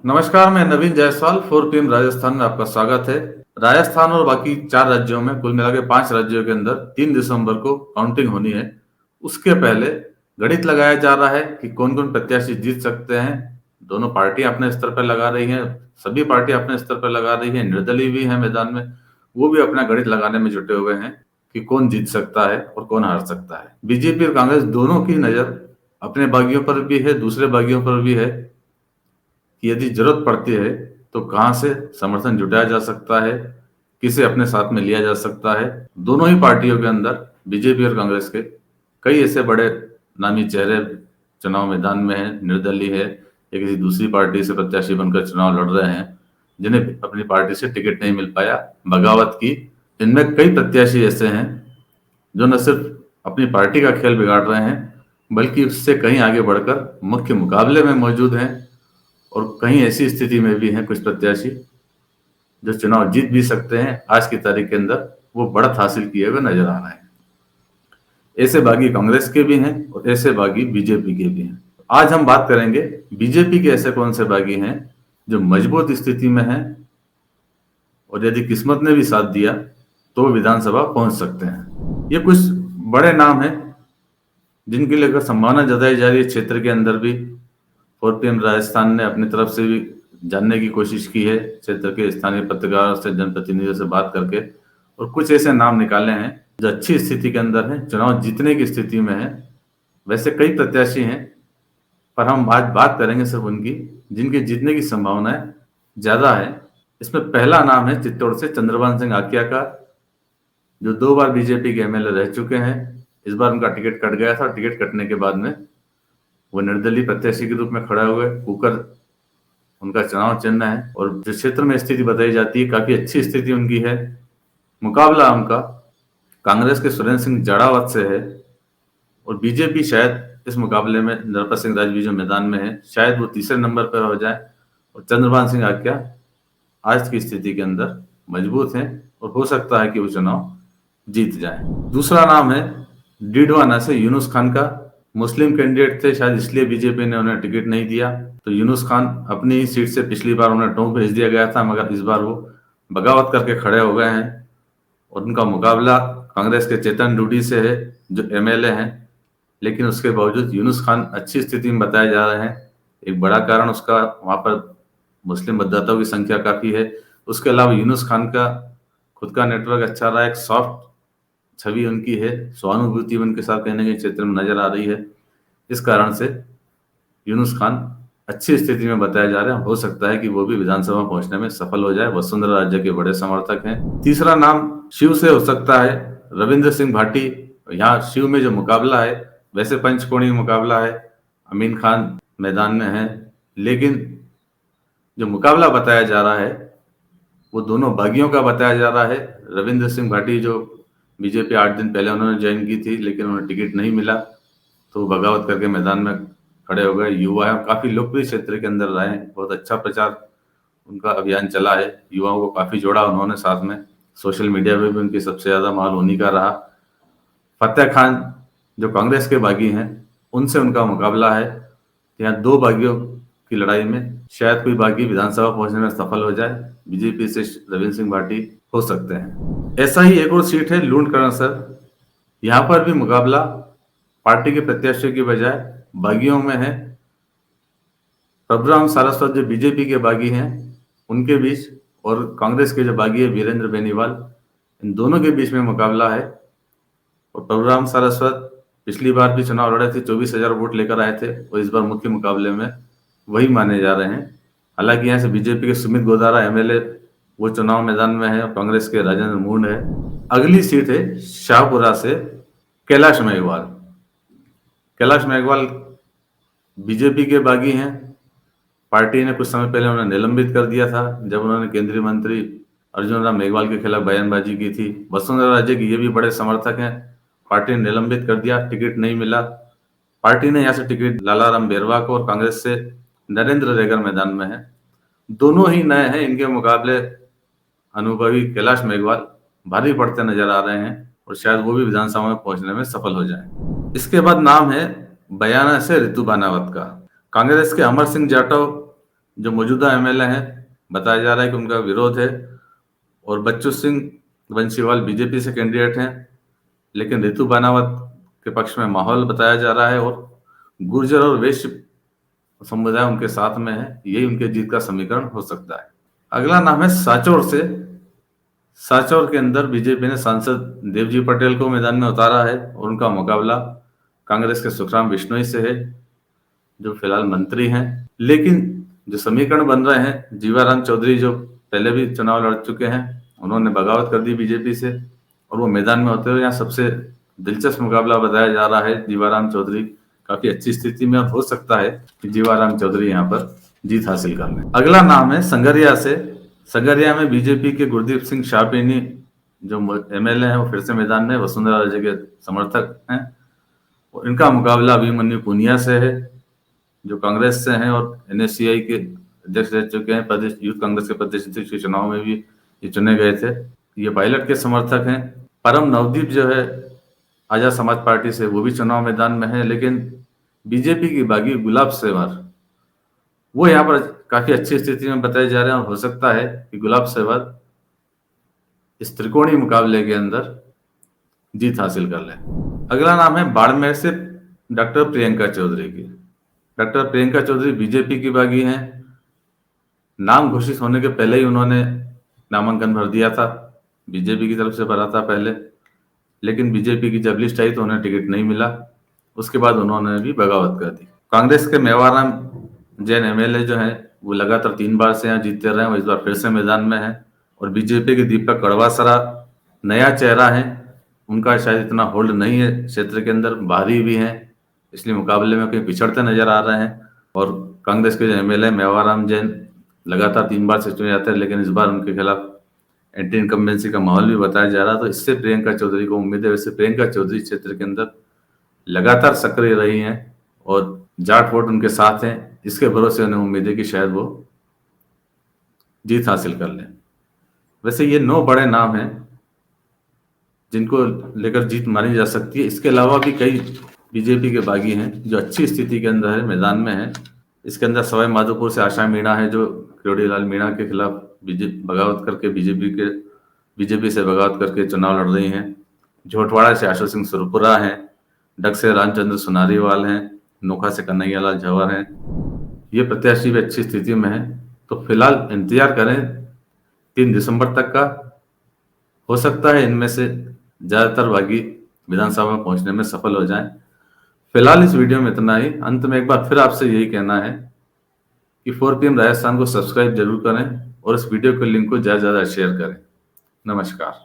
नमस्कार, मैं नवीन जायसवाल 4PM राजस्थान में आपका स्वागत है। राजस्थान और बाकी 4 राज्यों में कुल मिला के 5 राज्यों के अंदर 3 दिसंबर को काउंटिंग होनी है। उसके पहले गणित लगाया जा रहा है कि कौन-कौन प्रत्याशी जीत सकते हैं। दोनों पार्टियां अपने स्तर पर लगा रही हैं, सभी पार्टियां अपने स्तर पर लगा रही हैं, निर्दलीय भी हैं मैदान में। वो भी अपना गणित लगाने में जुटे हुए हैं कि कौन जीत सकता है और कौन हार सकता है। बीजेपी और कांग्रेस दोनों की नज़र अपने बागियों पर भी है, दूसरे बागियों पर भी है कि यदि जरूरत पड़ती है तो कहां से समर्थन जुटाया जा सकता है, किसे अपने साथ में लिया जा सकता है। दोनों ही पार्टियों के अंदर बीजेपी और कांग्रेस के कई ऐसे बड़े नामी चेहरे चुनाव मैदान में हैं, निर्दलीय है या किसी दूसरी पार्टी से प्रत्याशी बनकर चुनाव लड़ रहे हैं, जिन्हें अपनी पार्टी से टिकट नहीं मिल पाया, बगावत की। इनमें कई प्रत्याशी ऐसे हैं जो न सिर्फ अपनी पार्टी का खेल बिगाड़ रहे हैं, बल्कि उससे कहीं आगे बढ़कर मुख्य मुकाबले में मौजूद हैं। और कहीं ऐसी स्थिति में भी हैं कुछ प्रत्याशी जो चुनाव जीत भी सकते हैं। आज की तारीख के अंदर वो बढ़त हासिल किए हुए नजर आ रहे हैं। ऐसे बागी कांग्रेस के भी हैं और ऐसे बागी बीजेपी के भी हैं। आज हम बात करेंगे बीजेपी के ऐसे कौन से बागी हैं जो मजबूत स्थिति में हैं और यदि किस्मत ने भी साथ दिया तो विधानसभा पहुंच सकते हैं। ये कुछ बड़े नाम हैं जिनके लिए संभावना जताई जा रही है। क्षेत्र के अंदर भी 4PM राजस्थान ने अपनी तरफ से भी जानने की कोशिश की है, क्षेत्र के स्थानीय पत्रकारों से, जनप्रतिनिधियों से बात करके, और कुछ ऐसे नाम निकाले हैं जो अच्छी स्थिति के अंदर हैं, चुनाव जीतने की स्थिति में है। वैसे कई प्रत्याशी हैं, पर हम आज बात करेंगे सिर्फ उनकी जिनके जीतने की संभावनाएं ज्यादा है। इसमें पहला नाम है चित्तौड़ से चंद्रभान सिंह आकिया का, जो 2 बार बीजेपी के एमएलए रह चुके हैं। इस बार उनका टिकट कट गया था। टिकट कटने के बाद में वो निर्दलीय प्रत्याशी के रूप में खड़ा हुए। कुकर उनका चुनाव चिन्ह है और जो क्षेत्र में स्थिति बताई जाती है काफी अच्छी स्थिति उनकी है। मुकाबला उनका कांग्रेस के सुरेंद्र सिंह जाड़ावत से है और बीजेपी शायद इस मुकाबले में नरपत सिंह राजवी जो मैदान में है, शायद वो तीसरे नंबर पर हो जाए और चंद्रभान सिंह आकिया आज की स्थिति के अंदर मजबूत हैं और हो सकता है कि वो चुनाव जीत जाए। दूसरा नाम है डीडवाना से यूनुस खान का। मुस्लिम कैंडिडेट थे, शायद इसलिए बीजेपी ने उन्हें टिकट नहीं दिया। तो यूनुस खान अपनी ही सीट से पिछली बार उन्हें टोंक भेज दिया गया था, मगर इस बार वो बगावत करके खड़े हो गए हैं और उनका मुकाबला कांग्रेस के चेतन डूडी से है जो एमएलए हैं। लेकिन उसके बावजूद यूनुस खान अच्छी स्थिति में बताए जा रहे हैं। एक बड़ा कारण उसका वहां पर मुस्लिम मतदाताओं की संख्या काफी है। उसके अलावा यूनुस खान का खुद का नेटवर्क अच्छा रहा है, एक सॉफ्ट छवि उनकी है, सहानुभूति उनके साथ कहने के क्षेत्र में नजर आ रही है। इस कारण से यूनुस खान अच्छी स्थिति में बताया जा रहा है। हो सकता है कि वो भी विधानसभा पहुंचने में सफल हो जाए। वसुंधरा राज्य के बड़े समर्थक हैं। तीसरा नाम शिव से हो सकता है, रविंद्र सिंह भाटी। यहाँ शिव में जो मुकाबला है, वैसे पंचकोणीय मुकाबला है, अमीन खान मैदान में है, लेकिन जो मुकाबला बताया जा रहा है वो दोनों बागियों का बताया जा रहा है। रविंद्र सिंह भाटी जो बीजेपी 8 दिन पहले उन्होंने ज्वाइन की थी, लेकिन उन्हें टिकट नहीं मिला तो बगावत करके मैदान में खड़े हो गए। युवा है, काफी लोकप्रिय क्षेत्र के अंदर रहे, बहुत अच्छा प्रचार उनका अभियान चला है, युवाओं को काफी जोड़ा उन्होंने साथ में। सोशल मीडिया पे भी उनकी सबसे ज्यादा माल उन्हीं का रहा। फतेह खान जो कांग्रेस के बागी हैं, उनसे उनका मुकाबला है। यहाँ 2 बागियों की लड़ाई में शायद कोई बागी विधानसभा पहुंचने में सफल हो जाए। बीजेपी से रविंद्र सिंह भाटी हो सकते हैं। ऐसा ही एक और सीट है लूणकरणसर। यहाँ पर भी मुकाबला पार्टी के प्रत्याशियों की बजाय बागियों में है। प्रभुराम सारस्वत जो बीजेपी के बागी हैं उनके बीच और कांग्रेस के जो बागी है वीरेंद्र बेनीवाल, इन दोनों के बीच में मुकाबला है। और प्रभुराम सारस्वत पिछली बार भी चुनाव लड़े थे, 24,000 वोट लेकर आए थे और इस बार मुख्य मुकाबले में वही माने जा रहे हैं। हालांकि यहाँ से बीजेपी के सुमित गोदारा एमएलए वो चुनाव मैदान में है और कांग्रेस के राजेंद्र मूंड है। अगली सीट है शाहपुरा से कैलाश मेघवाल। कैलाश मेघवाल बीजेपी के बागी हैं। पार्टी ने कुछ समय पहले उन्हें निलंबित कर दिया था जब उन्होंने केंद्रीय मंत्री अर्जुन राम मेघवाल के खिलाफ बयानबाजी की थी। वसुंधरा राजे की ये भी बड़े समर्थक हैं। पार्टी ने निलंबित कर दिया, टिकट नहीं मिला। पार्टी ने यहाँ से टिकट लालाराम बेरवा को और कांग्रेस से नरेंद्र रेगर मैदान में है। दोनों ही नए हैं। इनके मुकाबले अनुभवी कैलाश मेघवाल भारी पड़ते नजर आ रहे हैं और शायद वो भी विधानसभा में पहुंचने में सफल हो जाए। इसके बाद नाम है बयाना से रितु बानावत का। कांग्रेस के अमर सिंह जाटव जो मौजूदा एमएलए हैं, बताया जा रहा है कि उनका विरोध है। और बच्चू सिंह बंसीवाल बीजेपी से कैंडिडेट हैं, लेकिन रितु बानावत के पक्ष में माहौल बताया जा रहा है और गुर्जर और वैश्य समुदाय उनके साथ में है। यही उनके जीत का समीकरण हो सकता है। अगला नाम है सांचौर से। सांचौर के अंदर बीजेपी ने सांसद देवजी पटेल को मैदान में उतारा है और उनका मुकाबला कांग्रेस के सुखराम बिश्नोई से है, जो फिलहाल मंत्री हैं। लेकिन जो समीकरण बन रहे हैं, जीवाराम चौधरी जो पहले भी चुनाव लड़ चुके हैं, उन्होंने बगावत कर दी बीजेपी से और वो मैदान में होते हुए यहाँ सबसे दिलचस्प मुकाबला बताया जा रहा है। जीवाराम चौधरी काफी अच्छी स्थिति में, और हो सकता है कि जीवाराम चौधरी यहाँ पर जीत हासिल कर लें। अगला नाम है संगरिया से। संगरिया में बीजेपी के गुरदीप सिंह शाहपेनी जो एमएलए हैं, वो फिर से मैदान में वसुंधरा राजे के समर्थक हैं और इनका मुकाबला अभिमन्यु पुनिया से है, जो कांग्रेस से हैं और एनएससीआई के अध्यक्ष रह चुके हैं। प्रदेश यूथ कांग्रेस के प्रदेश अध्यक्ष के चुनाव में भी ये चुने गए थे। ये पायलट के समर्थक हैं। परम नवदीप जो है आजाद समाज पार्टी से, वो भी चुनाव मैदान में है। लेकिन बीजेपी की बागी गुलाब सेवर, वो यहाँ पर काफी अच्छी स्थिति में बताए जा रहे हैं और हो सकता है कि गुलाब सेवर इस त्रिकोणीय मुकाबले के अंदर जीत हासिल कर लें। अगला नाम है बाड़मेर से डॉक्टर प्रियंका चौधरी की। डॉक्टर प्रियंका चौधरी बीजेपी की बागी हैं। नाम घोषित होने के पहले ही उन्होंने नामांकन भर दिया था, बीजेपी की तरफ से भरा था पहले, लेकिन बीजेपी की जब लिस्ट आई तो उन्हें टिकट नहीं मिला। उसके बाद उन्होंने भी बगावत कर दी। कांग्रेस के मेवाराम जैन एमएलए जो हैं, वो लगातार 3 बार से यहाँ जीतते रहे, वो इस बार फिर से मैदान में है। और बीजेपी के दीपक कड़वासरा नया चेहरा है, उनका शायद इतना होल्ड नहीं है क्षेत्र के अंदर, बाहरी भी हैं, इसलिए मुकाबले में कहीं पिछड़ते नजर आ रहे हैं। और कांग्रेस के जो एमएलए मेवाराम जैन लगातार 3 बार से चुने जाते हैं, लेकिन इस बार उनके खिलाफ एंटी इनकम्बेंसी का माहौल भी बताया जा रहा है, तो इससे प्रियंका चौधरी को उम्मीद है। वैसे प्रियंका चौधरी क्षेत्र के अंदर लगातार सक्रिय रही हैं और जाट वोट उनके साथ हैं, इसके भरोसे उन्हें उम्मीद है कि शायद वो जीत हासिल कर लें। वैसे ये 9 बड़े नाम हैं जिनको लेकर जीत मानी जा सकती है। इसके अलावा भी कई बीजेपी के बागी हैं जो अच्छी स्थिति के अंदर है, मैदान में है। इसके अंदर सवाई माधोपुर से आशा मीणा है, जो किरोड़ीलाल मीणा के खिलाफ बगावत करके बीजेपी से बगावत करके चुनाव लड़ रही हैं। झोटवाड़ा से आशा सिंह सुरपुरा हैं, डग से रामचंद्र सुनारीवाल हैं, नोखा से कन्हैयालाल जवाहर हैं। ये प्रत्याशी भी अच्छी स्थिति में है। तो फिलहाल इंतजार करें 3 दिसंबर तक का। हो सकता है इनमें से ज्यादातर बागी विधानसभा में पहुंचने में सफल हो जाएं। फिलहाल इस वीडियो में इतना ही। अंत में एक बार फिर आपसे यही कहना है कि 4 PM राजस्थान को सब्सक्राइब जरूर करें और इस वीडियो के लिंक को ज्यादा से ज्यादा शेयर करें। नमस्कार।